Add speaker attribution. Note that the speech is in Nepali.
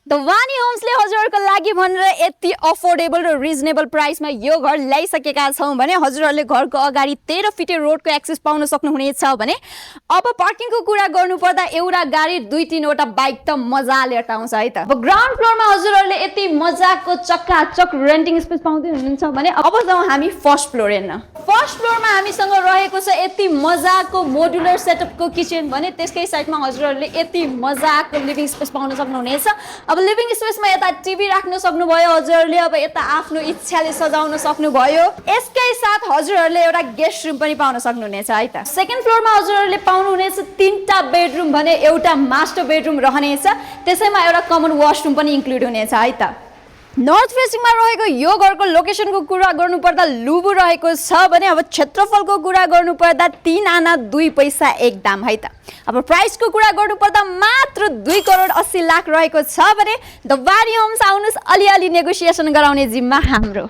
Speaker 1: द वानी होम्सले हजुरहरूको लागि भनेर यति अफोर्डेबल र रिजनेबल प्राइसमा यो घर ल्याइसकेका छौँ भने हजुरहरूले घरको अगाडि 13 फिटे रोडको एक्सेस पाउन सक्नुहुनेछ भने अब पार्किङको कुरा गर्नुपर्दा एउटा गाडी 2-3 वटा बाइक त मजाले अटाउँछ है त। अब ग्राउन्ड फ्लोरमा हजुरहरूले यति मजाको चक्काचक रेन्टिङ स्पेस पाउँदै हुनुहुन्छ भने अब जाउँ हामी फर्स्ट फ्लोर हेर्न। फर्स्ट फ्लोरमा हामीसँग रहेको छ यति मजाको मोडुलर सेटअपको किचन भने त्यसकै साइडमा हजुरहरूले यति मजाको लिभिङ स्पेस पाउन सक्नुहुनेछ। अब लिभिङ स्पेसमा यता टिभी राख्न सक्नुभयो हजुरहरूले, अब यता आफ्नो इच्छाले सजाउन सक्नुभयो। यसकै साथ हजुरहरूले एउटा गेस्ट रुम पनि पाउन सक्नुहुनेछ है त। सेकेन्ड फ्लोरमा हजुरहरूले पाउनुहुनेछ 3टा बेडरुम भने एउटा मास्टर बेडरुम रहनेछ, त्यसैमा एउटा कमन वासरुम पनि इन्क्लुड हुनेछ है त। नर्थ फेसिङमा रहेको यो घरको लोकेसनको कुरा गर्नुपर्दा लुबु रहेको छ भने अब क्षेत्रफलको कुरा गर्नुपर्दा 3 आना 2 पैसा 1 दाम है त। अब प्राइसको कुरा गर्नुपर्दा मात्र 2 करोड 80 लाख रहेको छ भने द वानी होम्स आउनुहोस्, अलिअलि नेगोसिएसन गराउने जिम्मा हाम्रो।